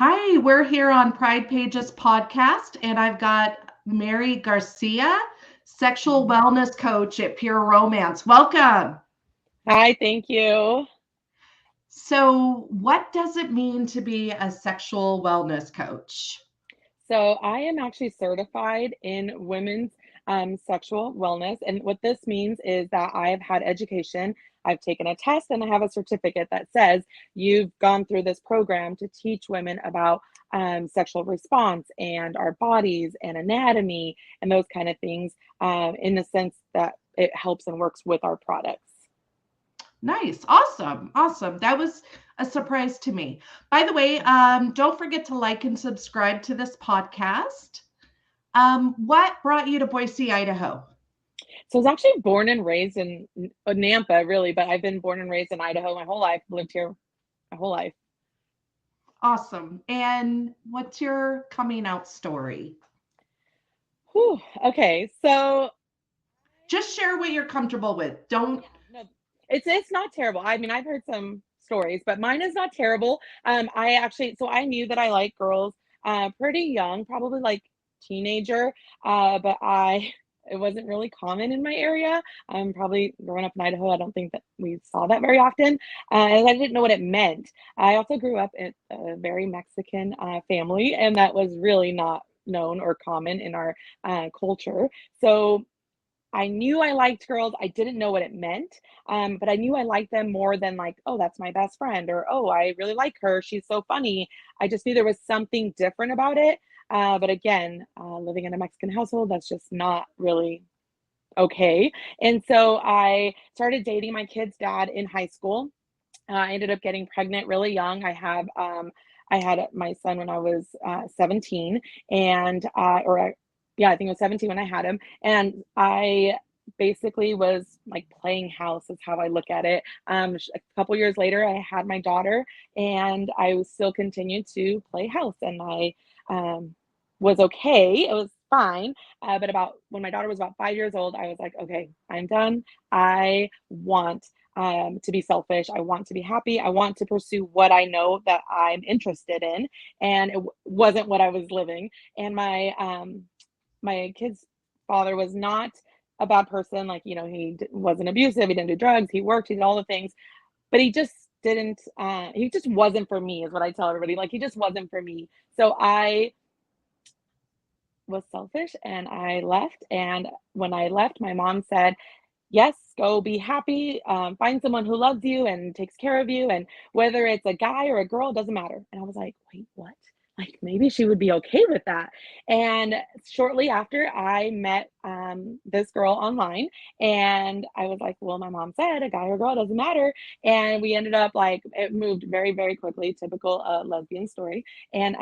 Hi, we're here on Pride Pages Podcast, and I've got Mary Garcia, sexual Mhm. wellness coach at Pure Romance. Welcome. Hi, thank you. So, what does it mean to be a sexual wellness coach? So, I am actually certified in women's sexual wellness. And what this means is that I've had education, I've taken a test, and I have a certificate that says you've gone through this program to teach women about sexual response and our bodies and anatomy and those kind of things in the sense that it helps and works with our products. Nice. Awesome. Awesome. That was a surprise to me. By the way, don't forget to like and subscribe to this podcast. What brought you to Boise, Idaho? So I was actually born and raised in Nampa, really, but I've been born and raised in Idaho my whole life, lived here my whole life. Awesome. And what's your coming out story? Whew, okay, so Just share what you're comfortable with. Don't. yeah, no, it's not terrible. I mean, I've heard some stories, but mine is not terrible. I knew that I like girls pretty young, probably like teenager, but I it wasn't really common in my area. Probably growing up in Idaho, I don't think that we saw that very often, and I didn't know what it meant. I also grew up in a very Mexican family, and that was really not known or common in our culture. So I knew I liked girls. I didn't know what it meant, but I knew I liked them more than like, oh, that's my best friend, or oh, I really like her. She's so funny. I just knew there was something different about it. But again, living in a Mexican household, that's just not really okay. And so I started dating my kid's dad in high school. I ended up getting pregnant really young. I had my son when I was 17, and yeah, I think it was 17 when I had him, and I basically was like playing house is how I look at it. A couple years later, I had my daughter, and I was still continued to play house, and I was okay. It was fine. But about when my daughter was about 5 years old, I was like, okay, I'm done. I want to be selfish. I want to be happy. I want to pursue what I know that I'm interested in, and wasn't what I was living. And my kid's father was not a bad person. Like wasn't abusive. He didn't do drugs. He worked. He did all the things, but he just didn't. He just wasn't for me, is what I tell everybody. Like he just wasn't for me. So I was selfish and I left. And when I left, my mom said, yes, go be happy, find someone who loves you and takes care of you. And whether it's a guy or a girl, doesn't matter. And I was like, wait, what? Like maybe she would be okay with that. And shortly after, I met this girl online, and I was like, well, my mom said a guy or girl doesn't matter. And we ended up like, it moved very, very quickly, typical lesbian story. And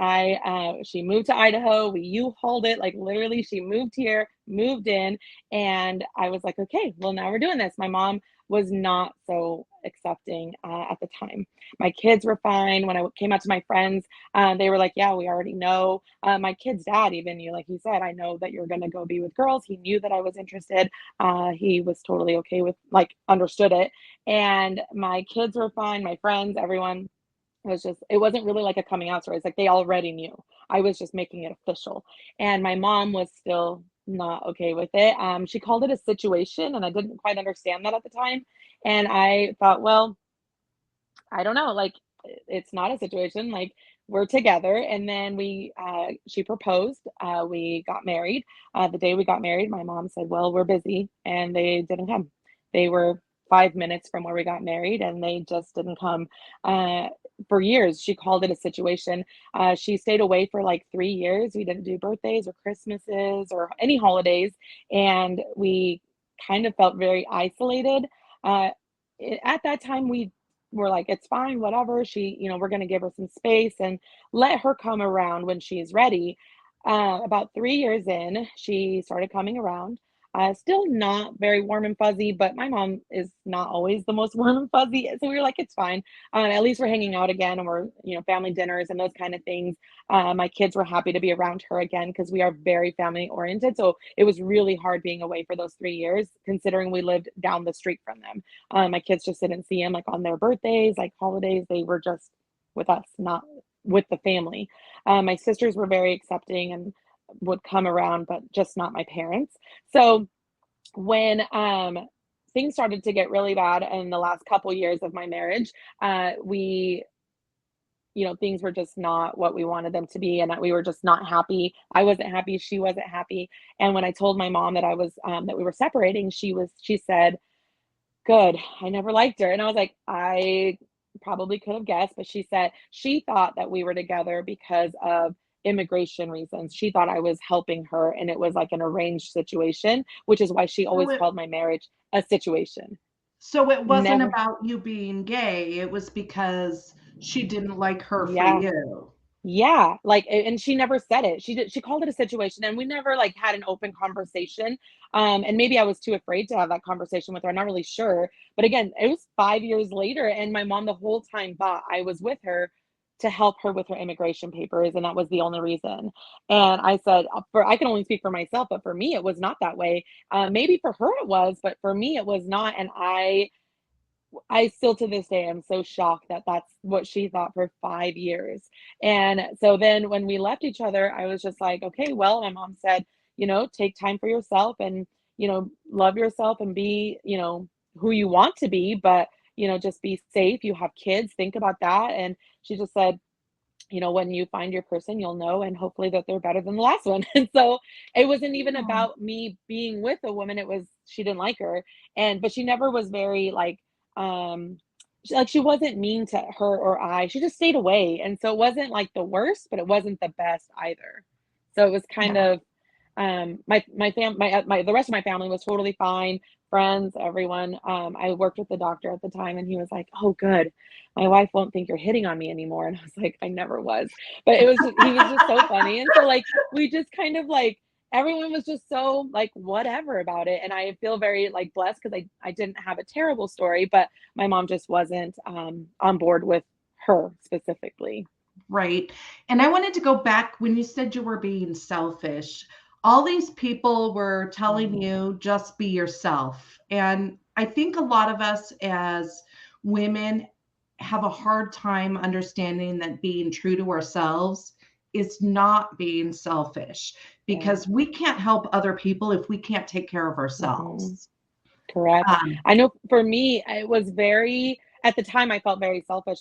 she moved to Idaho. We U-hauled it, like literally, she moved here, moved in, and I was like, okay, well, now we're doing this. My mom was not so accepting at the time. My kids were fine. When I came out to my friends, they were like, yeah, we already know. My kid's dad even knew, like he said, I know that you're going to go be with girls. He knew that I was interested. He was totally okay with, like, understood it. And my kids were fine. My friends, everyone. It wasn't really like a coming out story. It's like they already knew. I was just making it official. And my mom was still not okay with it. She called it a situation, and I didn't quite understand that at the time. And I thought, well, I don't know, like it's not a situation. Like we're together, and then she proposed. We got married. The day we got married, my mom said, "Well, we're busy," and they didn't come. They were 5 minutes from where we got married, and they just didn't come. For years, she called it a situation. She stayed away for like 3 years. We didn't do birthdays or Christmases or any holidays, and we kind of felt very isolated. Uh, at that time, we're like, it's fine, whatever. We're going to give her some space and let her come around when she's ready. About 3 years in, she started coming around. Still not very warm and fuzzy, but my mom is not always the most warm and fuzzy. So we were like, it's fine. At least we're hanging out again, and we're, family dinners and those kind of things. My kids were happy to be around her again because we are very family oriented. So it was really hard being away for those 3 years, considering we lived down the street from them. My kids just didn't see him like on their birthdays, like holidays. They were just with us, not. with the family. My sisters were very accepting and would come around, but just not my parents. So when things started to get really bad in the last couple years of my marriage, we things were just not what we wanted them to be, and that we were just not happy. I wasn't happy, she wasn't happy. And when I told my mom that I was that we were separating, she said, "Good. I never liked her." And I was like, "I probably could have guessed," but she said she thought that we were together because of immigration reasons. She thought I was helping her, and it was like an arranged situation, which is why she So always it called my marriage a situation. so it wasn't Never. about you being gay, it was because she didn't like her for Yeah. you. Yeah, like, and she never said it. She called it a situation, and we never, like, had an open conversation, and maybe I was too afraid to have that conversation with her, I'm not really sure, but again, it was 5 years later, and my mom the whole time thought I was with her to help her with her immigration papers, and that was the only reason. And I said, for I can only speak for myself, but for me, it was not that way. Maybe for her it was, but for me, it was not, and I still to this day am so shocked that that's what she thought for 5 years. And so then when we left each other, I was just like, "Okay, well," my mom said, "Take time for yourself and, love yourself and be, who you want to be, but, just be safe. You have kids, think about that." And she just said, "When you find your person, you'll know, and hopefully that they're better than the last one." And so it wasn't even Oh, about me being with a woman, it was she didn't like her. But she never was very like, she wasn't mean to her or I. She just stayed away. And so it wasn't like the worst, but it wasn't the best either. So it was kind yeah. of the rest of my family was totally fine, friends, everyone. I worked with the doctor at the time, and he was like, "Oh, good. My wife won't think you're hitting on me anymore." And I was like, "I never was." But he was just so funny. And so like we just kind of like everyone was just so like whatever about it. And I feel very like blessed because I didn't have a terrible story, but my mom just wasn't on board with her specifically. Right. And I wanted to go back when you said you were being selfish. All these people were telling Mhm. you just be yourself. And I think a lot of us as women have a hard time understanding that being true to ourselves is not being selfish Right. because we can't help other people if we can't take care of Mhm. ourselves. Correct. Um, I know for me, it was very at the time, I felt very selfish,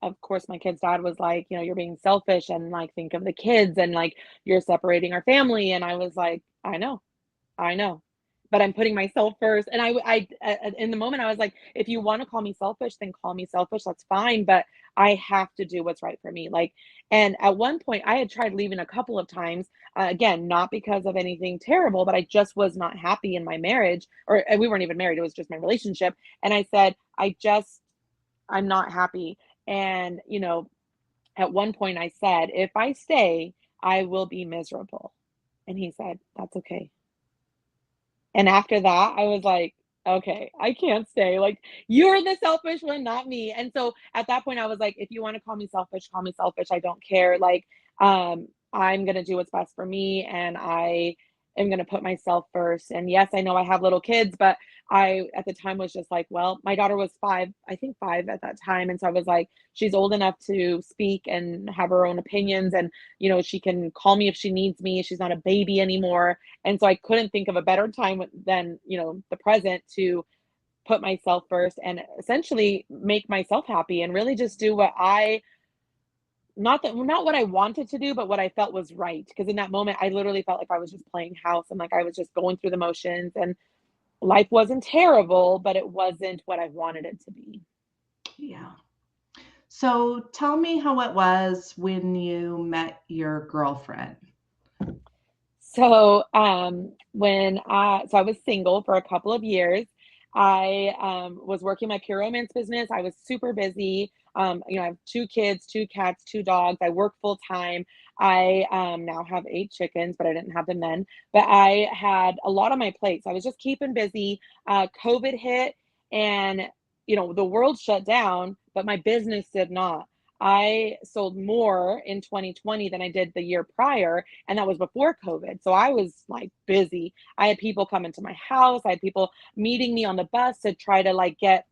of course, my kid's dad was like, "You're being selfish and, like, think of the kids and, like, you're separating our family," and I was like, I know, but I'm putting myself first." And in the moment, I was like, "If you wanna call me selfish, then call me selfish, that's fine, but I have to do what's right for me." Like, and at one point, I had tried leaving a couple of times, again, not because of anything terrible, but I just was not happy in my marriage, or and we weren't even married, it was just my relationship, and I said, I'm not happy." And, at one point, I said, "If I stay, I will be miserable." And he said, "That's okay." And after that, I was like, "Okay, I can't stay, like, you're the selfish one, not me." And so, at that point, I was like, "If you wanna call me selfish, I don't care, like, I'm gonna do what's best for me, and I am gonna put myself first." And yes, I know I have little kids, but I, at the time, was just like, well, my daughter was 5, I think 5 at that time, and so I was like, "She's old enough to speak and have her own opinions, and, she can call me if she needs me, she's not a baby anymore." And so I couldn't think of a better time than, the present to put myself first and essentially make myself happy and really just do what I not what I wanted to do, but what I felt was right. Because in that moment, I literally felt like I was just playing house and like I was just going through the motions and life wasn't terrible, but it wasn't what I wanted it to be. yeah. So tell me how it was when you met your girlfriend. So, I was single for a couple of years. I was working my pure romance business. I was super busy. I have 2 kids, 2 cats, 2 dogs. I work full time. I now have 8 chickens, but I didn't have them then. But I had a lot on my plate, so I was just keeping busy. COVID hit, and the world shut down, but my business did not. I sold more in 2020 than I did the year prior, and that was before COVID. So I was like busy. I had people come into my house. I had people meeting me on the bus to try to like get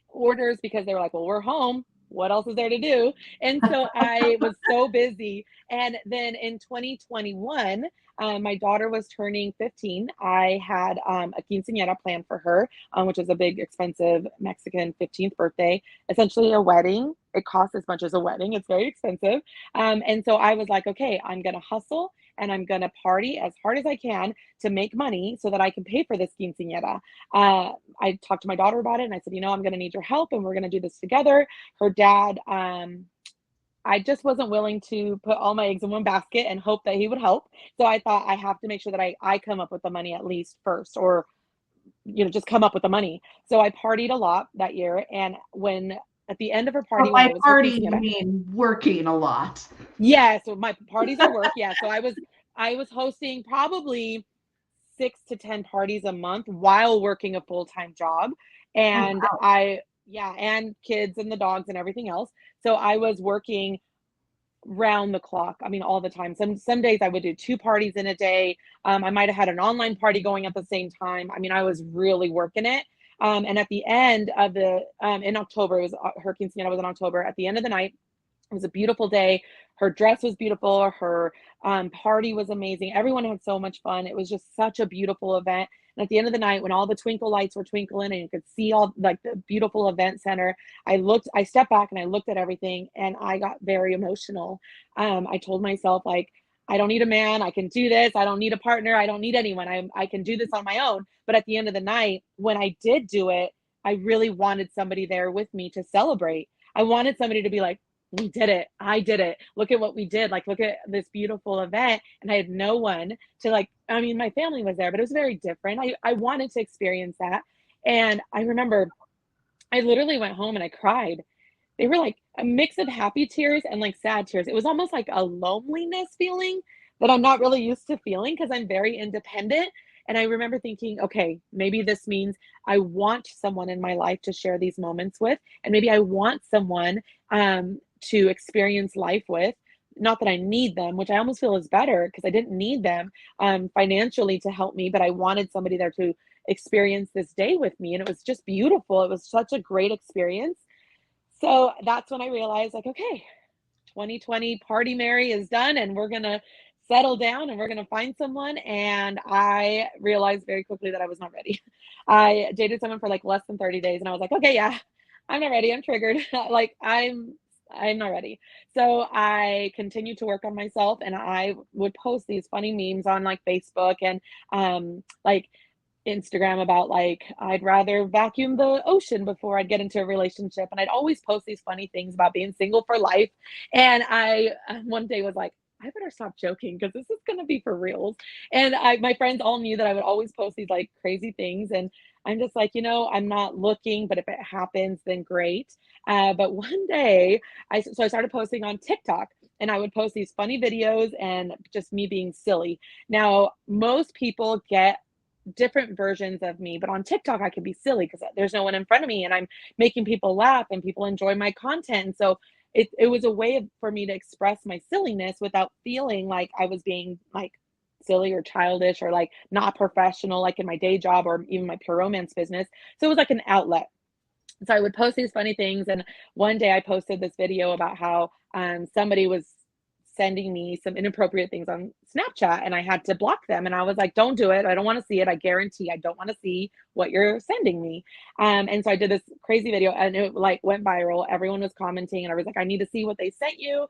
orders because they were like, "Well, we're home." what else is there to do? And so I was so busy. And then in 2021, my daughter was turning 15. I had a quinceañera planned for her, which is a big, expensive Mexican 15th birthday, essentially a wedding. It costs as much as a wedding. It's very expensive. And so I was like, okay, I'm going to hustle and I'm going to party as hard as I can to make money so that I can pay for this quinceañera. I talked to my daughter about it and I said, I'm going to need your help and we're going to do this together. Her dad, I just wasn't willing to put all my eggs in one basket and hope that he would help. So I thought I have to make sure that I come up with the money at least first, or, just come up with the money. So I partied a lot that year. And at the end of her party, when by it was her party, you quinceañera, mean working a lot. yeah, so my parties are work. Yeah. So I was hosting probably 6 to 10 parties a month while working a full-time job. Oh, And wow. and kids and the dogs and everything else. So I was working round the clock. I mean, all the time. Some days I would do 2 parties in a day. I might have had an online party going at the same time. I mean, I was really working it. And at the end of in October, it was her quinceañera was in October. At the end of the night, it was a beautiful day. Her dress was beautiful. Her party was amazing. Everyone had so much fun. It was just such a beautiful event. And at the end of the night, when all the twinkle lights were twinkling and you could see all like the beautiful event center, I stepped back and I looked at everything and I got very emotional. I told myself, like, I don't need a man. I can do this. I don't need a partner. I don't need anyone. I can do this on my own. But at the end of the night, when I did do it, I really wanted somebody there with me to celebrate. I wanted somebody to be like, we did it. I did it. Look at what we did. Like, look at this beautiful event. And I had no one to my family was there, but it was very different. I wanted to experience that. And I remember I literally went home and I cried. They were like a mix of happy tears and like sad tears. It was almost like a loneliness feeling that I'm not really used to feeling because I'm very independent. And I remember thinking, okay, maybe this means I want someone in my life to share these moments with. And maybe I want someone to experience life with. Not that I need them, which I almost feel is better because I didn't need them financially to help me, but I wanted somebody there to experience this day with me. And it was just beautiful. It was such a great experience. So that's when I realized, like, okay, 2020 Party Mary is done and we're going to settle down and we're going to find someone. And I realized very quickly that I was not ready. I dated someone for like less than 30 days and I was like, okay, yeah, I'm not ready. I'm triggered. Like I'm not ready. So I continued to work on myself and I would post these funny memes on like Facebook and like Instagram about like I'd rather vacuum the ocean before I'd get into a relationship. And I'd always post these funny things about being single for life. And I one day was like, I better stop joking because this is going to be for reals. And my friends all knew that I would always post these like crazy things. And I'm just like, I'm not looking, but if it happens, then great. But one day I started posting on TikTok and I would post these funny videos and just me being silly. Now, most people get different versions of me, but on TikTok I could be silly because there's no one in front of me and I'm making people laugh and people enjoy my content. And so it was a way for me to express my silliness without feeling like I was being like silly or childish or like not professional, like in my day job or even my pure romance business. So it was like an outlet. So I would post these funny things. And one day I posted this video about how somebody was sending me some inappropriate things on Snapchat and I had to block them. And I was like, don't do it. I don't want to see it. I guarantee I don't want to see what you're sending me. And so I did this crazy video and it like went viral. Everyone was commenting and I was like, I need to see what they sent you.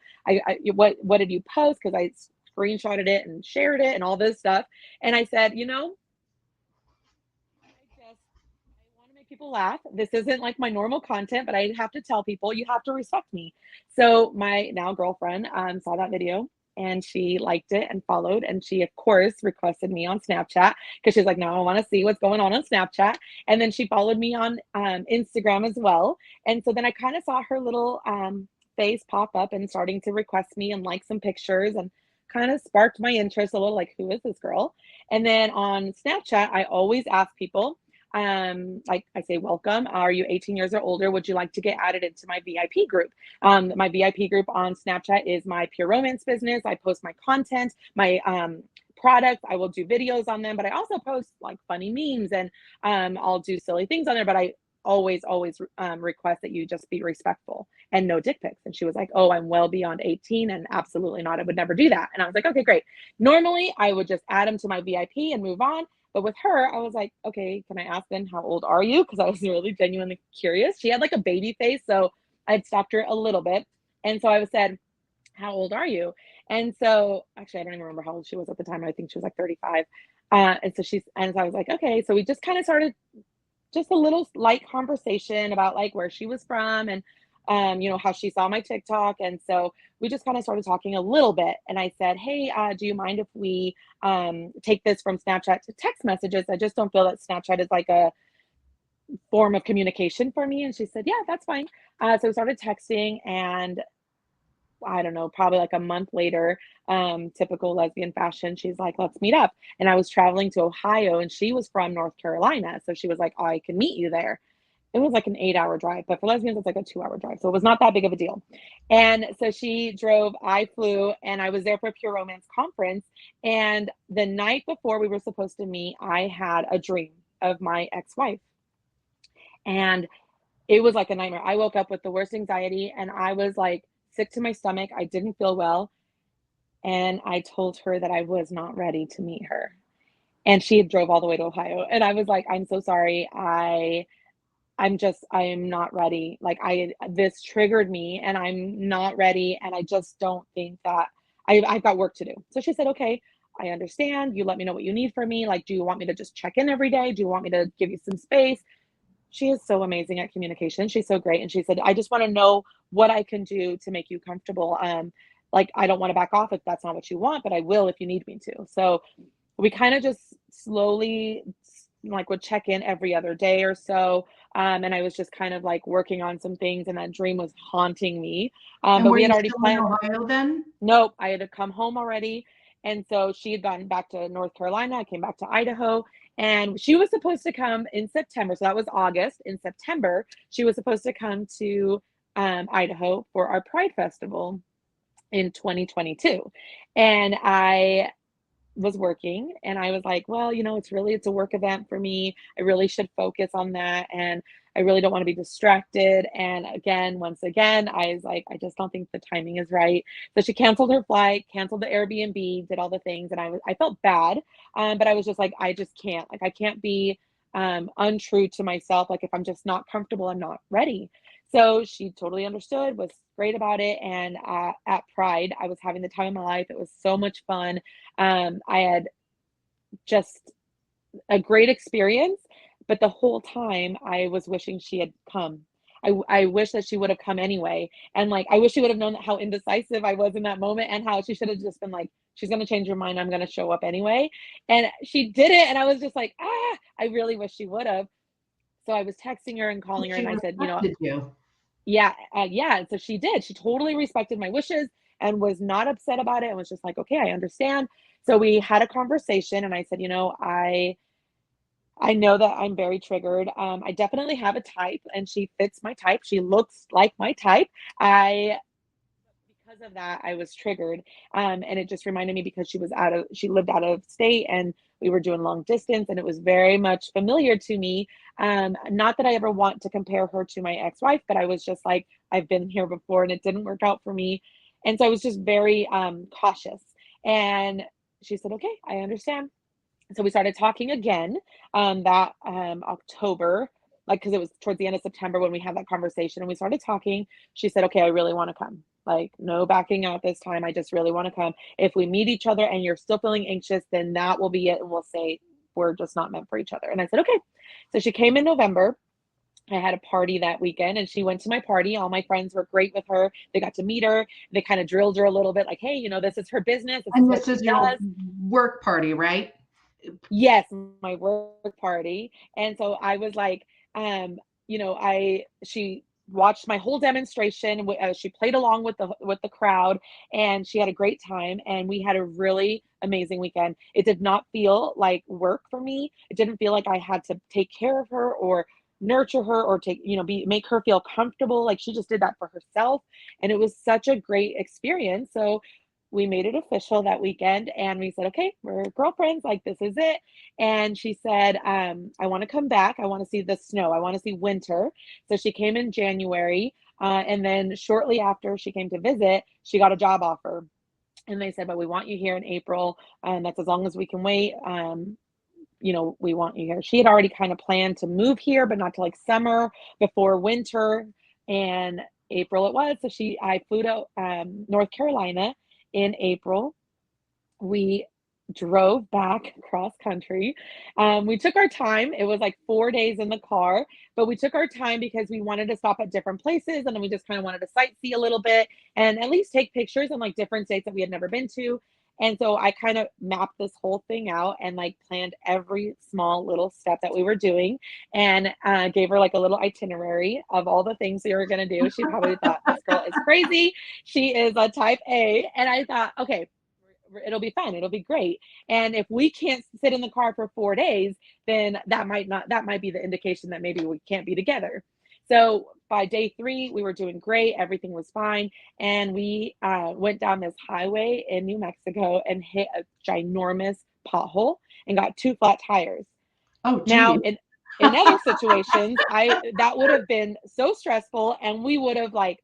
What did you post? Because I screenshotted it and shared it and all this stuff. And I said, I want to make people laugh. This isn't like my normal content, but I have to tell people you have to respect me. So my now girlfriend saw that video and she liked it and followed. And she, of course, requested me on Snapchat because she's like, now I want to see what's going on Snapchat. And then she followed me on Instagram as well. And so then I kind of saw her little face pop up and starting to request me and like some pictures and kind of sparked my interest a little, like, who is this girl? And then on Snapchat, I always ask people, like I say, welcome. Are you 18 years or older? Would you like to get added into my VIP group? My VIP group on Snapchat is my pure romance business. I post my content, my products. I will do videos on them, but I also post like funny memes and I'll do silly things on there. But I always request that you just be respectful and no dick pics. And she was like, oh, I'm well beyond 18 and absolutely not. I would never do that. And I was like, okay, great. Normally I would just add them to my VIP and move on. But with her, I was like, okay, can I ask then, how old are you? Because I was really genuinely curious. She had like a baby face, so I'd stopped her a little bit. And so I said, how old are you? And so actually, I don't even remember how old she was at the time. I think she was like 35. And so I was like, okay. So we just kind of started just a little light conversation about like where she was from and, how she saw my TikTok. And so we just kind of started talking a little bit. And I said, hey, do you mind if we take this from Snapchat to text messages? I just don't feel that Snapchat is like a form of communication for me. And she said, yeah, that's fine. So we started texting, and I don't know, probably like a month later, typical lesbian fashion, she's like, let's meet up. And I was traveling to Ohio and she was from North Carolina. So she was like, oh, I can meet you there. It was like an 8-hour drive, but for lesbians, it's like a 2-hour drive. So it was not that big of a deal. And so she drove, I flew, and I was there for a Pure Romance conference. And the night before we were supposed to meet, I had a dream of my ex-wife. And it was like a nightmare. I woke up with the worst anxiety and I was like sick to my stomach. I didn't feel well. And I told her that I was not ready to meet her. And she had drove all the way to Ohio. And I was like, I'm so sorry. I am not ready. Like this triggered me and I'm not ready. And I just don't think that I've got work to do. So she said, okay, I understand. You let me know what you need from me. Like, do you want me to just check in every day? Do you want me to give you some space? She is so amazing at communication. She's so great. And she said, I just want to know what I can do to make you comfortable. Like, I don't want to back off if that's not what you want, but I will if you need me to. So we kind of just slowly like would check in every other day or so. And I was just kind of like working on some things, and that dream was haunting me. But we had already planned. In Ohio then? Nope, I had to come home already. And so she had gone back to North Carolina. I came back to Idaho, and she was supposed to come in September. So that was August. In September, she was supposed to come to Idaho for our Pride Festival in 2022. And I was working, and I was like, well, it's a work event for me. I really should focus on that. And I really don't want to be distracted. And once again, I was like, I just don't think the timing is right. So she canceled her flight, canceled the Airbnb, did all the things. And I felt bad. But I was just like, I just can't, like, I can't be untrue to myself. Like, if I'm just not comfortable, I'm not ready. So she totally understood, was great about it. And at Pride, I was having the time of my life. It was so much fun. I had just a great experience, but the whole time I was wishing she had come. I wish that she would have come anyway. And like, I wish she would have known how indecisive I was in that moment, and how she should have just been like, she's going to change her mind. I'm going to show up anyway. And she did it. And I was just like, I really wish she would have. So I was texting her and calling her, and I said, yeah. And so she did. She totally respected my wishes and was not upset about it, and was just like, okay, I understand. So we had a conversation, and I said, I know that I'm very triggered. I definitely have a type, and she fits my type. She looks like my type. Because of that, I was triggered. And it just reminded me, because she lived out of state, and we were doing long distance, and it was very much familiar to me. Not that I ever want to compare her to my ex-wife, but I was just like, I've been here before and it didn't work out for me. And so I was just very cautious. And she said, okay, I understand. So we started talking again that October, like, because it was towards the end of September when we had that conversation, and we started talking. She said, okay, I really want to come. Like, no backing out this time. I just really want to come. If we meet each other and you're still feeling anxious, then that will be it. And we'll say we're just not meant for each other. And I said, okay. So she came in November. I had a party that weekend, and she went to my party. All my friends were great with her. They got to meet her. They kind of drilled her a little bit, like, hey, this is her business. This is your work party, right? Yes, my work party. And so I was like, she watched my whole demonstration. She played along with the crowd, and she had a great time. And we had a really amazing weekend. It did not feel like work for me. It didn't feel like I had to take care of her or nurture her or make her feel comfortable. Like, she just did that for herself. And it was such a great experience. So we made it official that weekend, and we said, okay, we're girlfriends, like this is it. And she said, I want to come back. I want to see the snow. I want to see winter. So she came in January. And then shortly after she came to visit, she got a job offer. And they said, but we want you here in April. And that's as long as we can wait. We want you here. She had already kind of planned to move here, but not to like summer, before winter. And April it was. So I flew to North Carolina in April. We drove back cross country. We took our time. It was like 4 days in the car, but we took our time because we wanted to stop at different places, and then we just kind of wanted to sightsee a little bit and at least take pictures in like different states that we had never been to. And so I kind of mapped this whole thing out and like planned every small little step that we were doing, and gave her like a little itinerary of all the things we were going to do. She probably thought this girl is crazy. She is a type A. And I thought, okay, it'll be fun. It'll be great. And if we can't sit in the car for 4 days, then that might be the indication that maybe we can't be together. So by day 3, we were doing great. Everything was fine. And we went down this highway in New Mexico and hit a ginormous pothole and got 2 flat tires. Oh, geez. Now, in other situations, that would have been so stressful, and we would have, like,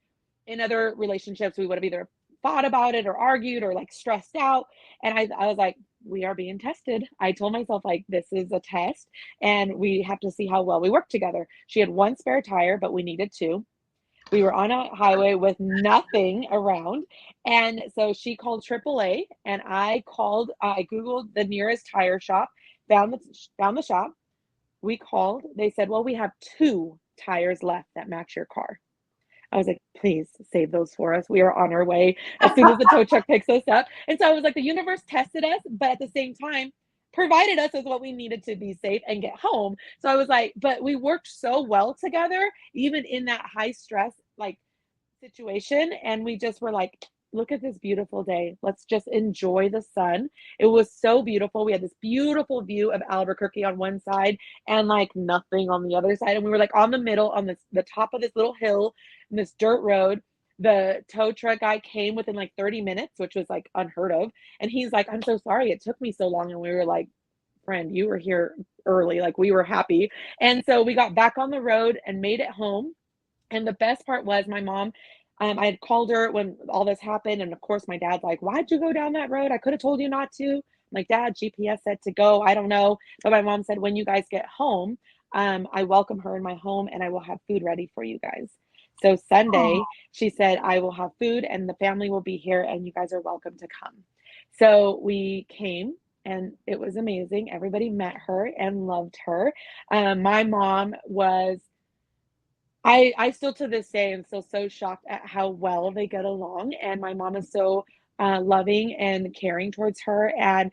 in other relationships, we would have either fought about it or argued or like stressed out. And I was like, we are being tested. I told myself, like, this is a test and we have to see how well we work together. She had 1 spare tire, but we needed 2. We were on a highway with nothing around. And so she called AAA, and I Googled the nearest tire shop, found the shop. We called, they said, well, we have 2 tires left that match your car. I was like, please save those for us. We are on our way as soon as the tow truck picks us up. And so I was like, the universe tested us, but at the same time, provided us with what we needed to be safe and get home. So I was like, but we worked so well together, even in that high stress, like, situation. And we just were like, look at this beautiful day. Let's just enjoy the sun. It was so beautiful. We had this beautiful view of Albuquerque on one side and like nothing on the other side. And we were like on the middle, on the top of this little hill, in this dirt road. The tow truck guy came within like 30 minutes, which was like unheard of. And he's like, I'm so sorry it took me so long. And we were like, friend, you were here early. Like, we were happy. And so we got back on the road and made it home. And the best part was my mom, I had called her when all this happened. And of course, my dad's like, why'd you go down that road? I could have told you not to. I'm like, Dad, GPS said to go. I don't know. But my mom said, when you guys get home, I welcome her in my home and I will have food ready for you guys. So Sunday, she said, I will have food and the family will be here and you guys are welcome to come. So we came and it was amazing. Everybody met her and loved her. My mom was, I still to this day am still so shocked at how well they get along. And my mom is so loving and caring towards her. And,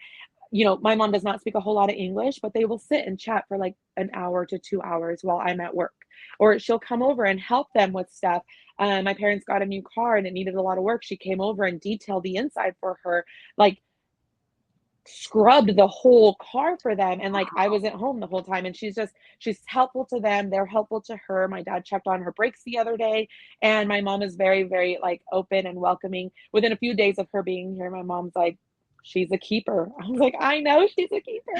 my mom does not speak a whole lot of English, but they will sit and chat for like an hour to 2 hours while I'm at work. Or she'll come over and help them with stuff. My parents got a new car and it needed a lot of work. She came over and detailed the inside for her, like scrubbed the whole car for them. And like, I was at home the whole time and she's helpful to them. They're helpful to her. My dad checked on her brakes the other day and my mom is very, very like open and welcoming. Within a few days of her being here, my mom's like, she's a keeper. I was like, I know she's a keeper.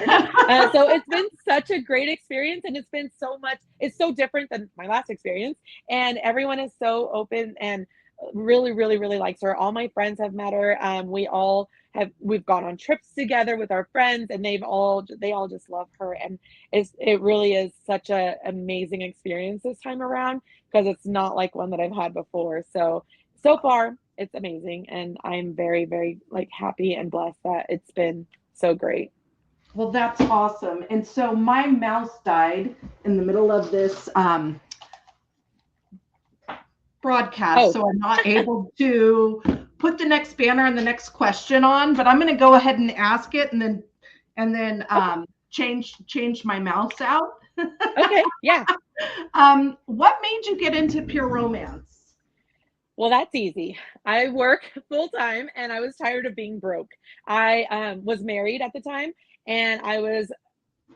So it's been such a great experience and it's so different than my last experience. And everyone is so open and really, really, really likes her. All my friends have met her. We've gone on trips together with our friends and they all just love her. And it really is such a amazing experience this time around because it's not like one that I've had before. So far it's amazing. And I'm very, very like happy and blessed that it's been so great. Well, that's awesome. And so my mouse died in the middle of this broadcast, so I'm not able to put the next banner and the next question on, but I'm going to go ahead and ask it and then change my mouse out. Okay, yeah. What made you get into pure romance? Well, that's easy. I work full time and I was tired of being broke. I was married at the time and I was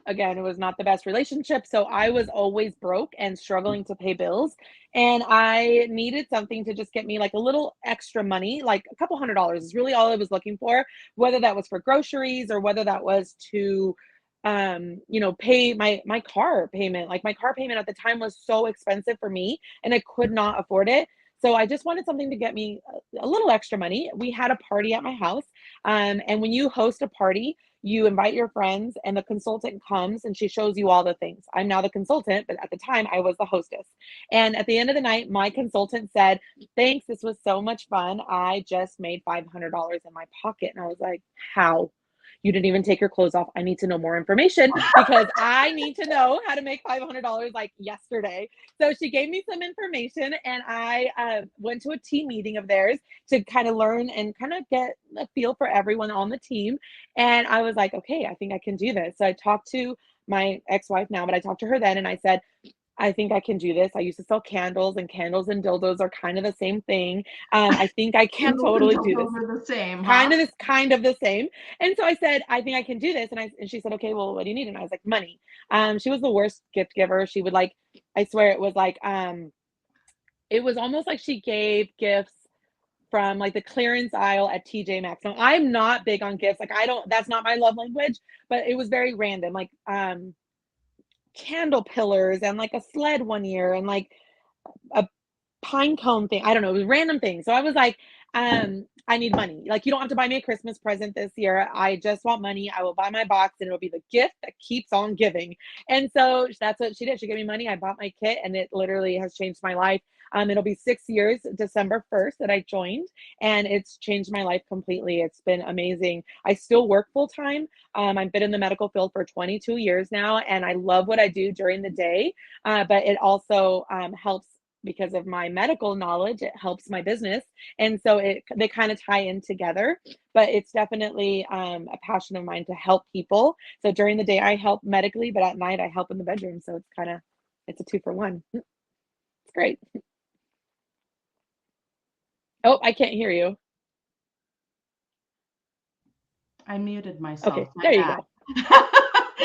again, it was not the best relationship. So I was always broke and struggling to pay bills. And I needed something to just get me like a little extra money, like a couple $100 is really all I was looking for, whether that was for groceries or whether that was to pay my car payment. Like my car payment at the time was so expensive for me and I could not afford it. So I just wanted something to get me a little extra money. We had a party at my house. And when you host a party, you invite your friends and the consultant comes and she shows you all the things. I'm now the consultant, but at the time I was the hostess. And at the end of the night, my consultant said, "Thanks, this was so much fun. I just made $500 in my pocket." And I was like, "How? You didn't even take your clothes off. I need to know more information because I need to know how to make $500 like yesterday." So she gave me some information and I went to a team meeting of theirs to kind of learn and kind of get a feel for everyone on the team. And I was like, okay, I think I can do this. So I talked to my ex-wife now, but I talked to her then and I said, "I think I can do this. I used to sell candles and dildos are kind of the same thing. I think I can Candles and totally do this." dildos are the same, huh? Kind of the same. And so I said, "I think I can do this." And she said, "Okay, well, what do you need?" And I was like, "Money." She was the worst gift giver. She would like, I swear it was like, it was almost like she gave gifts from like the clearance aisle at TJ Maxx. Now I'm not big on gifts. Like I don't, that's not my love language, but it was very random. Like, candle pillars and like a sled one year and like a pine cone thing. I don't know. It was random things. So I was like, I need money. Like, you don't have to buy me a Christmas present this year. I just want money. I will buy my box and it'll be the gift that keeps on giving. And so that's what she did. She gave me money. I bought my kit and it literally has changed my life. It'll be 6 years, December 1st, that I joined, and it's changed my life completely. It's been amazing. I still work full time. I've been in the medical field for 22 years now, and I love what I do during the day. But it also helps because of my medical knowledge. It helps my business, and so they kind of tie in together. But it's definitely a passion of mine to help people. So during the day, I help medically, but at night, I help in the bedroom. So it's a 2 for 1. It's great. Oh, I can't hear you. I muted Okay, myself. My there you bad. go.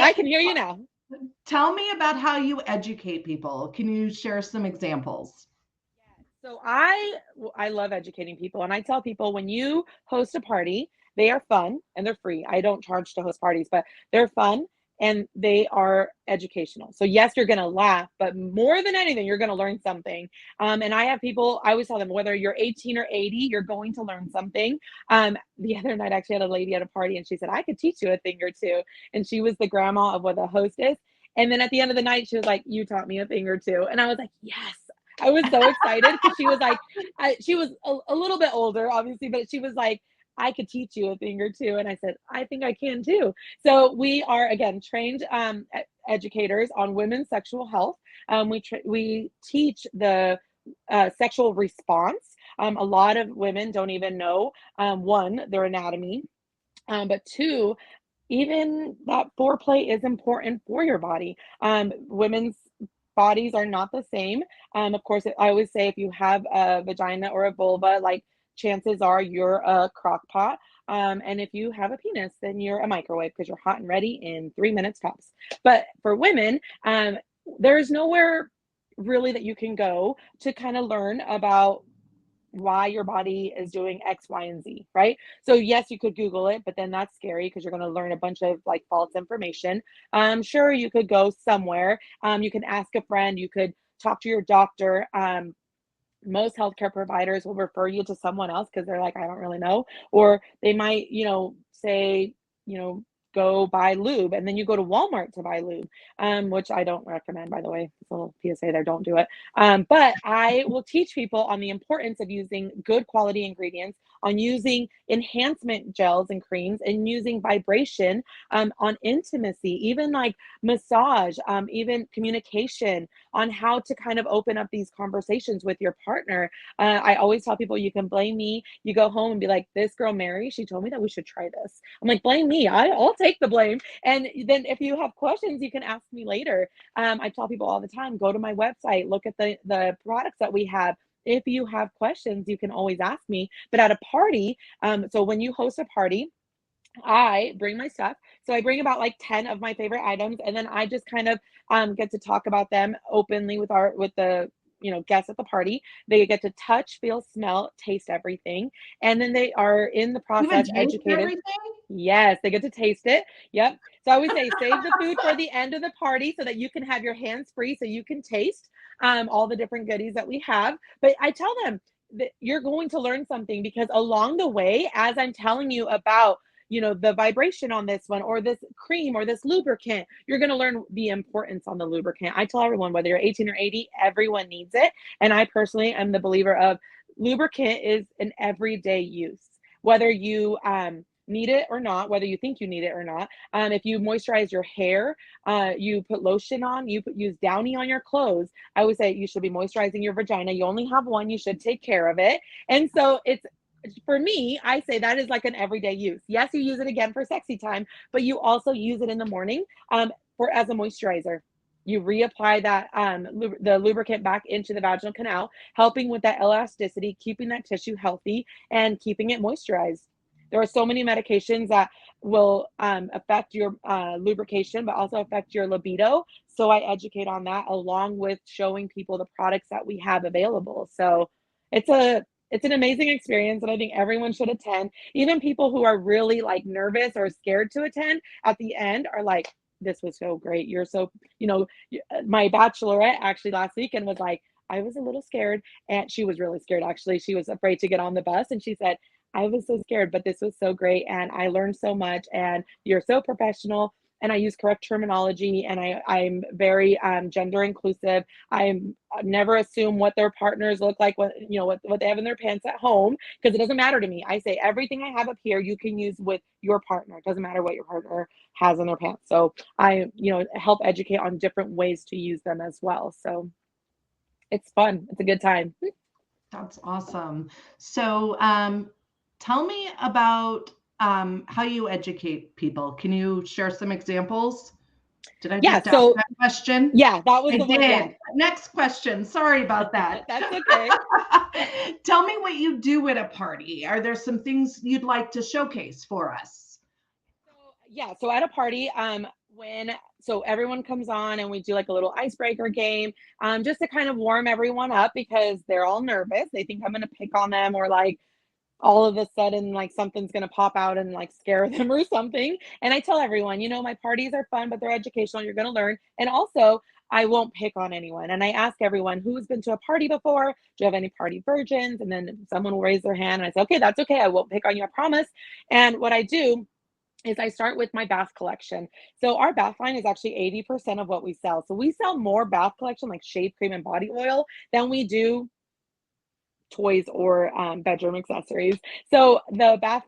I can hear you now. Tell me about how you educate people. Can you share some examples? So I love educating people, and I tell people when you host a party, they are fun and they're free. I don't charge to host parties, but they're fun and they are educational. So yes, you're gonna laugh, but more than anything, you're gonna learn something. And I have people, I always tell them whether you're 18 or 80, you're going to learn something. The other night, I actually had a lady at a party, and she said, "I could teach you a thing or two." And she was the grandma of what the hostess. And then at the end of the night, she was like, "You taught me a thing or two." And I was like, "Yes." I was so excited because she was like, she was a little bit older, obviously, but she was like, "I could teach you a thing or two." And I said, "I think I can too." So we are, again, trained educators on women's sexual health. We teach the sexual response. A lot of women don't even know, one, their anatomy, but two, even that foreplay is important for your body. Women's bodies are not the same. Of course, I always say if you have a vagina or a vulva, like chances are you're a crock pot. And if you have a penis, then you're a microwave because you're hot and ready in 3 minutes tops. But for women, there's nowhere really that you can go to kind of learn about why your body is doing X, Y, and Z, right? So yes, you could Google it, but then that's scary because you're going to learn a bunch of like false information. Sure, you could go somewhere. You can ask a friend. You could talk to your doctor. Most healthcare providers will refer you to someone else because they're like, "I don't really know," or they might, say, go buy lube, and then you go to Walmart to buy lube, which I don't recommend, by the way. It's a little PSA there, don't do it. But I will teach people on the importance of using good quality ingredients, on using enhancement gels and creams, and using vibration, on intimacy, even like massage, even communication, on how to kind of open up these conversations with your partner. I always tell people, you can blame me. You go home and be like, "This girl, Mary, she told me that we should try this." I'm like, "Blame me. I'll take the blame." And then if you have questions, you can ask me later. I tell people all the time, go to my website, look at the products that we have. If you have questions, you can always ask me. But at a party, so when you host a party, I bring my stuff. So I bring about like 10 of my favorite items, and then I just kind of get to talk about them openly with the guests at the party. They get to touch, feel, smell, taste everything. And then they are in the Even process taste educated. everything? Yes, they get to taste it. Yep. So I always say save the food for the end of the party so that you can have your hands free so you can taste all the different goodies that we have. But I tell them that you're going to learn something because along the way, as I'm telling you about the vibration on this one or this cream or this lubricant, you're going to learn the importance on the lubricant. I tell everyone, whether you're 18 or 80, everyone needs it. And I personally am the believer of lubricant is an everyday use, whether you need it or not, whether you think you need it or not. If you moisturize your hair, you put lotion on, use Downy on your clothes. I always say you should be moisturizing your vagina. You only have one, you should take care of it. And so it's, for me, I say that is like an everyday use. Yes, you use it again for sexy time, but you also use it in the morning for as a moisturizer. You reapply that the lubricant back into the vaginal canal, helping with that elasticity, keeping that tissue healthy, and keeping it moisturized. There are so many medications that will affect your lubrication, but also affect your libido. So I educate on that along with showing people the products that we have available. So it's a it's an amazing experience, and I think everyone should attend. Even people who are really like nervous or scared to attend at the end are like, this was so great. You're so, my bachelorette actually last weekend was like, I was a little scared, and she was really scared actually. She was afraid to get on the bus, and she said, I was so scared, but this was so great, and I learned so much, and you're so professional, and I use correct terminology, and I'm very gender inclusive. I'm never assume what their partners look like, what they have in their pants at home, because it doesn't matter to me. I say everything I have up here you can use with your partner. It doesn't matter what your partner has in their pants. So I help educate on different ways to use them as well. So it's fun. It's a good time. That's awesome. So, tell me about how you educate people. Can you share some examples? Did I Yeah. just ask So that question? yeah, that was I the one. Yeah. did. Next question. Sorry about that. That's okay. Tell me what you do at a party. Are there some things you'd like to showcase for us? So yeah, so at a party, when so everyone comes on and we do like a little icebreaker game, just to kind of warm everyone up because they're all nervous. They think I'm gonna pick on them or like all of a sudden like something's gonna pop out and like scare them or something. And I tell everyone, my parties are fun, but they're educational. You're gonna learn. And also I won't pick on anyone. And I ask everyone who's been to a party before, do you have any party virgins? And then someone will raise their hand and I say, okay, that's okay. I won't pick on you, I promise. And what I do is I start with my bath collection. So our bath line is actually 80% of what we sell. So we sell more bath collection like shave cream and body oil than we do toys or bedroom accessories. So the bath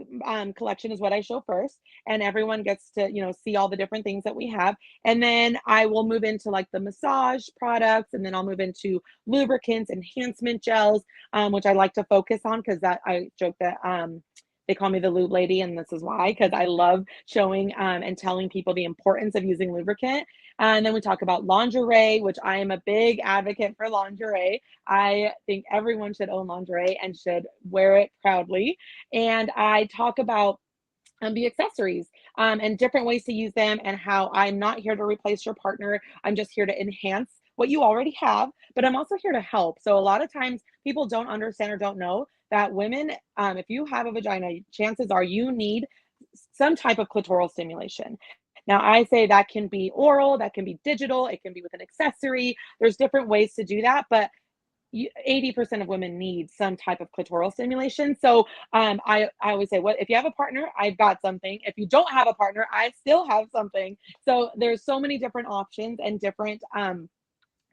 collection is what I show first, and everyone gets to see all the different things that we have. And then I will move into like the massage products, and then I'll move into lubricants, enhancement gels, which I like to focus on because that I joke that they call me the lube lady, and this is why, because I love showing and telling people the importance of using lubricant. And then we talk about lingerie, which I am a big advocate for lingerie. I think everyone should own lingerie and should wear it proudly. And I talk about the accessories and different ways to use them, and how I'm not here to replace your partner. I'm just here to enhance what you already have, but I'm also here to help. So a lot of times people don't understand or don't know that women, if you have a vagina, chances are you need some type of clitoral stimulation. Now, I say that can be oral, that can be digital, it can be with an accessory. There's different ways to do that, but 80% of women need some type of clitoral stimulation. So I always say, what if you have a partner, I've got something. If you don't have a partner, I still have something. So there's so many different options and different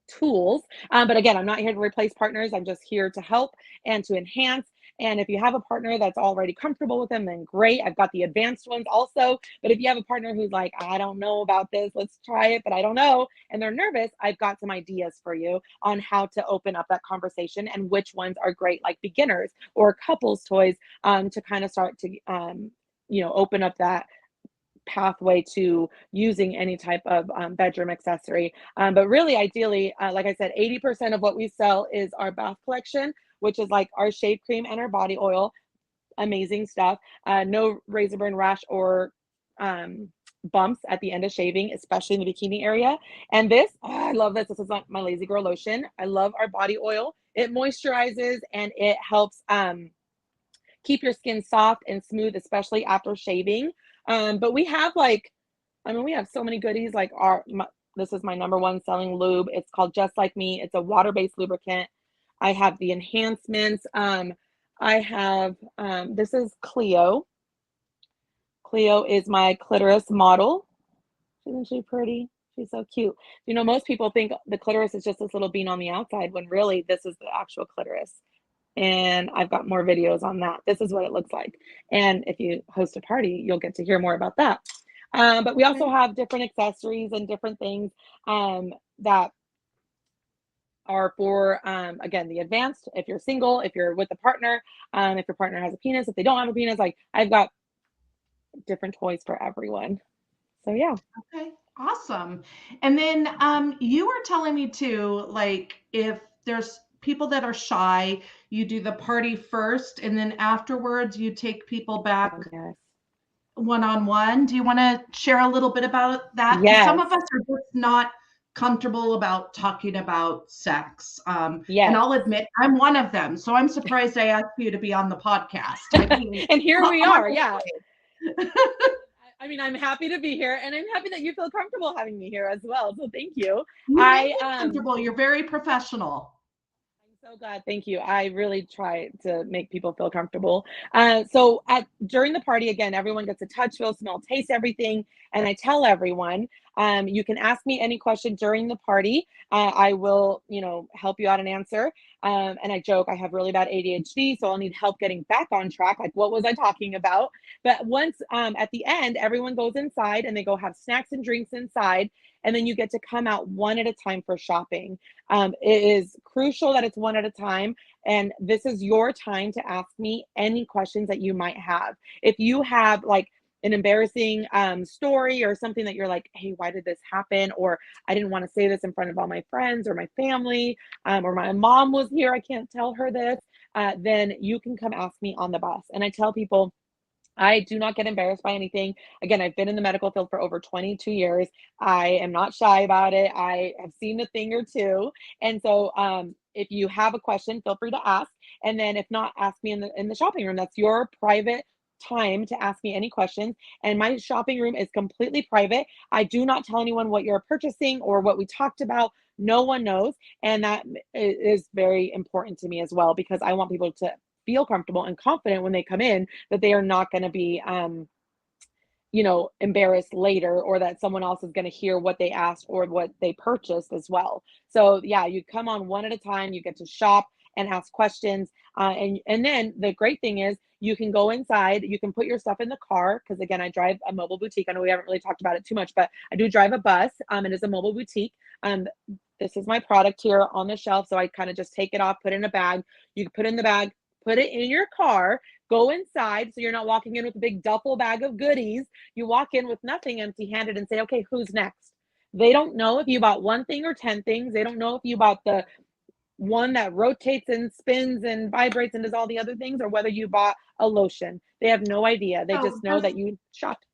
tools. But again, I'm not here to replace partners. I'm just here to help and to enhance. And if you have a partner that's already comfortable with them, then great. I've got the advanced ones also. But if you have a partner who's like, I don't know about this, let's try it, but I don't know, and they're nervous, I've got some ideas for you on how to open up that conversation and which ones are great, like beginners or couples toys, to kind of start to, open up that pathway to using any type of bedroom accessory. But really, ideally, like I said, 80% of what we sell is our bath collection, which is like our shave cream and our body oil. amazing stuff. No razor burn rash or bumps at the end of shaving, especially in the bikini area. And this, I love this. This is my Lazy Girl lotion. I love our body oil. It moisturizes and it helps keep your skin soft and smooth, especially after shaving. But we have we have so many goodies. Like this is my number one selling lube. It's called Just Like Me. It's a water-based lubricant. I have the enhancements. I have, this is Cleo. Cleo is my clitoris model. Isn't she pretty? She's so cute. You know, most people think the clitoris is just this little bean on the outside when really this is the actual clitoris. And I've got more videos on that. This is what it looks like. And if you host a party, you'll get to hear more about that. But we also have different accessories and different things that are for, again, the advanced, if you're single, if you're with a partner, if your partner has a penis, if they don't have a penis, like I've got different toys for everyone. So yeah. Okay, awesome. And then you were telling me too, like if there's people that are shy, you do the party first and then afterwards you take people back one-on-one. Do you want to share a little bit about that? Because some of us are just not comfortable about talking about sex. And I'll admit I'm one of them. So I'm surprised I asked you to be on the podcast. I mean, and here we are. Yeah. I mean, I'm happy to be here and I'm happy that you feel comfortable having me here as well. So thank you. Comfortable. You're very professional. I'm so glad. Thank you. I really try to make people feel comfortable. During the party, again, everyone gets to touch, feel, smell, taste everything. And I tell everyone, you can ask me any question during the party. I will, help you out and answer. And I joke, I have really bad ADHD, so I'll need help getting back on track. Like, what was I talking about? But once at the end, everyone goes inside and they go have snacks and drinks inside. And then you get to come out one at a time for shopping. It is crucial that it's one at a time. And this is your time to ask me any questions that you might have. If you have like an embarrassing story or something that you're like, hey, why did this happen? Or I didn't want to say this in front of all my friends or my family, or my mom was here, I can't tell her this, then you can come ask me on the bus. And I tell people, I do not get embarrassed by anything. Again, I've been in the medical field for over 22 years. I am not shy about it. I have seen a thing or two. And so if you have a question, feel free to ask. And then if not, ask me in the shopping room. That's your private time to ask me any questions. And my shopping room is completely private. I do not tell anyone what you're purchasing or what we talked about. No one knows. And that is very important to me as well, because I want people to feel comfortable and confident when they come in that they are not going to be, embarrassed later, or that someone else is going to hear what they asked or what they purchased as well. So yeah, you come on one at a time, you get to shop and ask questions. And then the great thing is you can go inside, you can put your stuff in the car. Cause again, I drive a mobile boutique. I know we haven't really talked about it too much, but I do drive a bus. It is a mobile boutique. This is my product here on the shelf. So I kind of just take it off, put it in a bag. You can put it in the bag, put it in your car, go inside. So you're not walking in with a big duffel bag of goodies. You walk in with nothing, empty handed, and say, okay, who's next? They don't know if you bought one thing or 10 things. They don't know if you bought the one that rotates and spins and vibrates and does all the other things, or whether you bought a lotion. They have no idea. They just know that you shopped.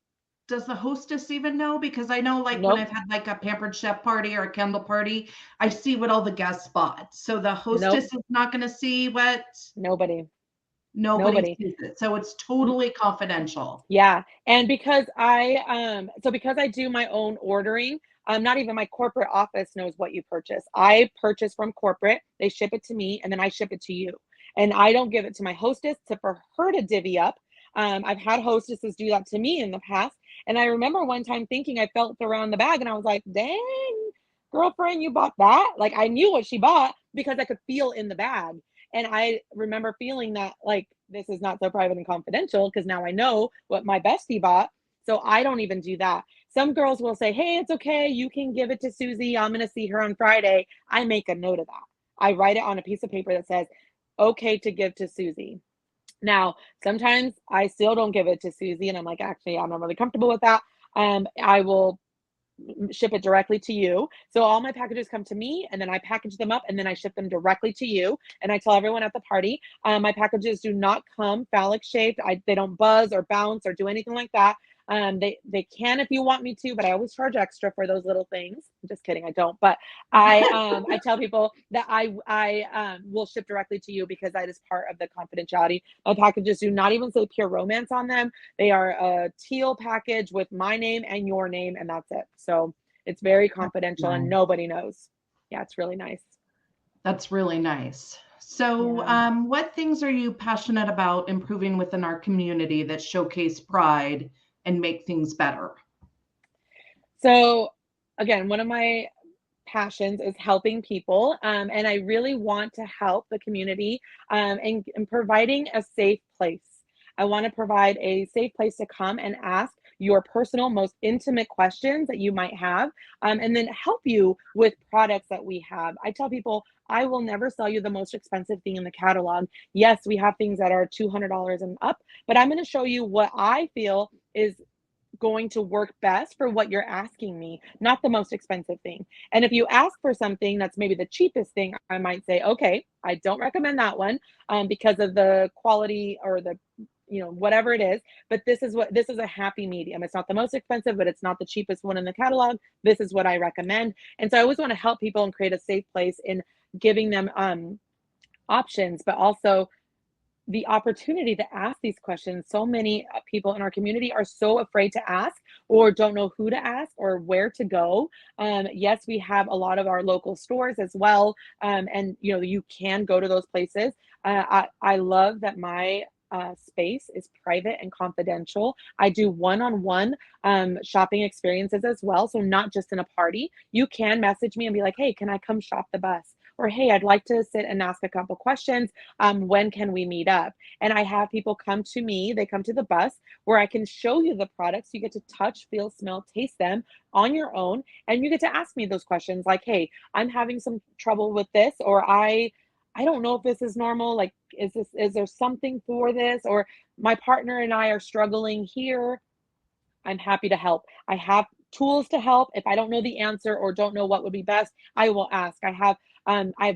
Does the hostess even know? Because I know when I've had like a Pampered Chef party or a candle party, I see what all the guests bought. So the hostess is not going to see what? Nobody sees it. So it's totally confidential. Yeah. And because I do my own ordering, not even my corporate office knows what you purchase. I purchase from corporate, they ship it to me, and then I ship it to you. And I don't give it to my hostess for her to divvy up. I've had hostesses do that to me in the past. And I remember one time thinking, I felt around the bag and I was like, dang, girlfriend, you bought that? Like, I knew what she bought because I could feel in the bag. And I remember feeling that like, this is not so private and confidential, because now I know what my bestie bought. So I don't even do that. Some girls will say, hey, it's okay, you can give it to Susie. I'm going to see her on Friday. I make a note of that. I write it on a piece of paper that says, okay to give to Susie. Now, sometimes I still don't give it to Susie, and I'm like, actually, I'm not really comfortable with that. I will ship it directly to you. So all my packages come to me, and then I package them up, and then I ship them directly to you. And I tell everyone at the party, my packages do not come phallic shaped. They don't buzz or bounce or do anything like that. They can if you want me to, but I always charge extra for those little things. I'm just kidding, I don't. But I tell people that I will ship directly to you because that is part of the confidentiality. My packages do not even say pure romance on them. They are a teal package with my name and your name, and that's it. So it's very confidential and nobody knows. Yeah, it's really nice. That's really nice. So, what things are you passionate about improving within our community that showcase pride and make things better? So, again, one of my passions is helping people, and I really want to help the community and providing a safe place. I want to provide a safe place to come and ask your personal, most intimate questions that you might have, and then help you with products that we have. I tell people, I will never sell you the most expensive thing in the catalog. Yes, we have things that are $200 and up, but I'm going to show you what I feel is going to work best for what you're asking me, not the most expensive thing. And if you ask for something that's maybe the cheapest thing, I might say, okay, I don't recommend that one because of the quality or the, whatever it is. But this is a happy medium. It's not the most expensive, but it's not the cheapest one in the catalog. This is what I recommend. And so I always want to help people and create a safe place in giving them options, but also the opportunity to ask these questions. So many people in our community are so afraid to ask or don't know who to ask or where to go. Yes, we have a lot of our local stores as well. And you can go to those places. I love that my space is private and confidential. I do one-on-one shopping experiences as well. So not just in a party. You can message me and be like, hey, can I come shop the bus? Or, hey, I'd like to sit and ask a couple questions. When can we meet up? And I have people come to me, they come to the bus where I can show you the products. You get to touch, feel, smell, taste them on your own. And you get to ask me those questions like, hey, I'm having some trouble with this, or I don't know if this is normal. Like, is there something for this? Or my partner and I are struggling here. I'm happy to help. I have tools to help. If I don't know the answer or don't know what would be best, I will ask. I have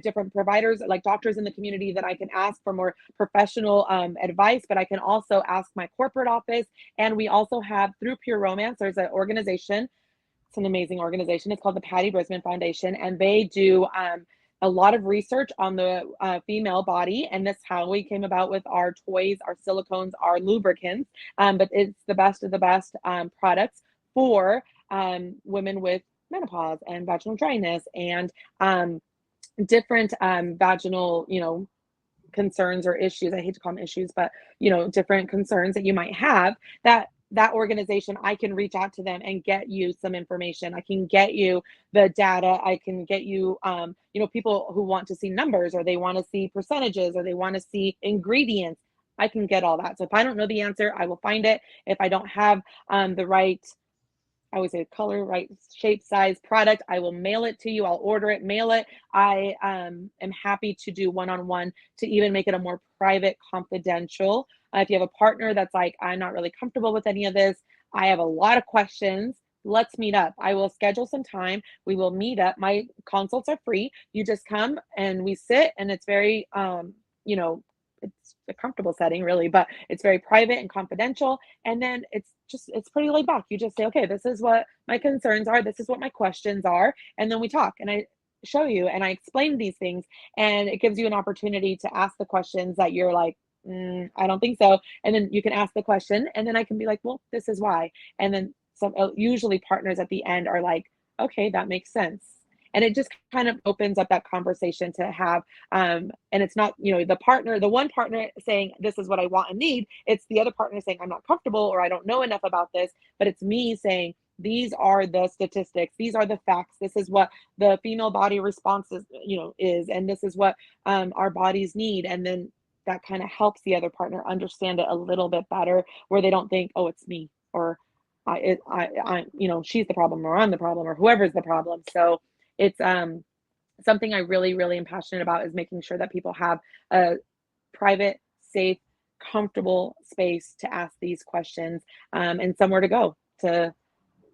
different providers, like doctors in the community, that I can ask for more professional advice, but I can also ask my corporate office. And we also have, through Pure Romance, there's an organization. It's an amazing organization. It's called the Patty Brisbane Foundation, and they do a lot of research on the female body, and that's how we came about with our toys, our silicones, our lubricants. But it's the best of the best products for women with menopause and vaginal dryness and different vaginal, concerns or issues. I hate to call them issues, but different concerns that you might have. That organization, I can reach out to them and get you some information. I can get you the data. I can get you, people who want to see numbers, or they want to see percentages, or they want to see ingredients. I can get all that. So if I don't know the answer, I will find it. If I don't have the right, I always say color, right shape, size, product, I will mail it to you. I'll order it, mail it. I am happy to do one-on-one to even make it a more private, confidential. If you have a partner that's like, I'm not really comfortable with any of this, I have a lot of questions, let's meet up. I will schedule some time. We will meet up. My consults are free. You just come and we sit, and it's very, it's a comfortable setting really, but it's very private and confidential. And then it's pretty laid back. You just say, okay, this is what my concerns are. This is what my questions are. And then we talk, and I show you and I explain these things, and it gives you an opportunity to ask the questions that you're like, I don't think so. And then you can ask the question, and then I can be like, well, this is why. And then some usually partners at the end are like, okay, that makes sense. And it just kind of opens up that conversation to have, and it's not, the one partner saying, this is what I want and need. It's the other partner saying, I'm not comfortable, or I don't know enough about this, but it's me saying, these are the statistics. These are the facts. This is what the female body response is, and this is what our bodies need. And then that kind of helps the other partner understand it a little bit better, where they don't think, oh, it's me, or she's the problem, or I'm the problem, or whoever's the problem. So it's something I really, really am passionate about, is making sure that people have a private, safe, comfortable space to ask these questions, and somewhere to go to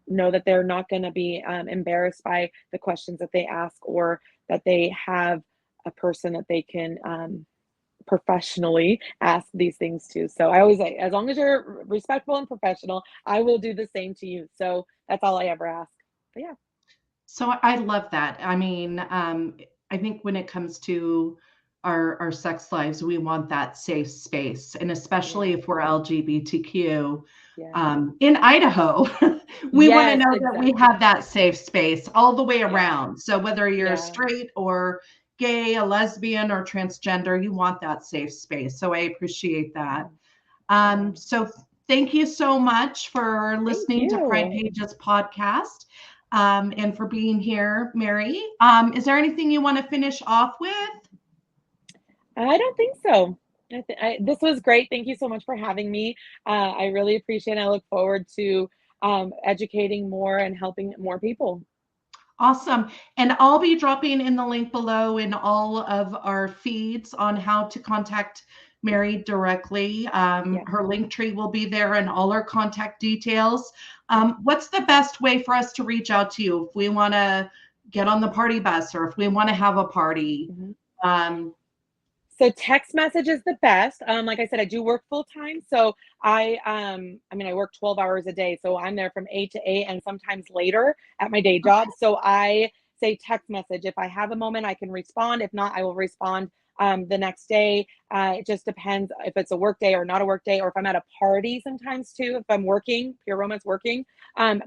know that they're not going to be embarrassed by the questions that they ask, or that they have a person that they can professionally ask these things to. So I always say, as long as you're respectful and professional, I will do the same to you. So that's all I ever ask. But yeah. So I love that. I mean, I think when it comes to our sex lives, we want that safe space, and especially Yeah. if we're LGBTQ Yeah. in Idaho, we want to Yes, know that we exactly. have that safe space all the way Yeah. around. So whether you're Yeah. straight or gay, a lesbian or transgender, you want that safe space. So I appreciate that. Mhm. Yeah. So thank you so much for Thank listening to Pride you. Pages podcast, and for being here, Mary. Is there anything you want to finish off with? I don't think so. This was great. Thank you so much for having me. I really appreciate it. I look forward to educating more and helping more people. Awesome. And I'll be dropping in the link below in all of our feeds on how to contact Mary directly. Yeah. Her link tree will be there and all her contact details. What's the best way for us to reach out to you if we want to get on the party bus or if we want to have a party? Mhm. Um, So text message is the best. Like I said, I do work full time, so I mean, I work 12 hours a day, so I'm there from 8 to 8 and sometimes later at my day job. So I say text message. If I have a moment, I can respond. If not, I will respond the next day. It just depends if it's a work day or not a work day, or if I'm at a party sometimes too. If I'm working, pure romance working,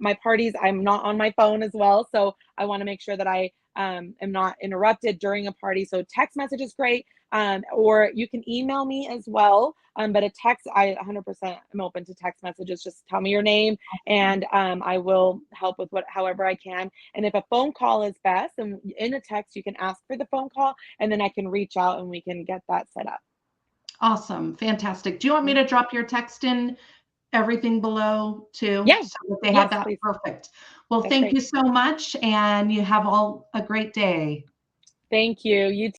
my parties, I'm not on my phone as well. So I want to make sure that I am not interrupted during a party. So text message is great. Or you can email me as well. But a text, I 100% am open to text messages. Just tell me your name, and I will help with however I can. And if a phone call is best, and in a text, you can ask for the phone call, and then I can reach out and we can get that set up. awesome. Fantastic. Do you want me Mhm. to drop your text in everything below too, Yeah. so that they have Yes, that? please. Perfect. Well, That's thank great. you so much, and you have all a great day. Thank you. You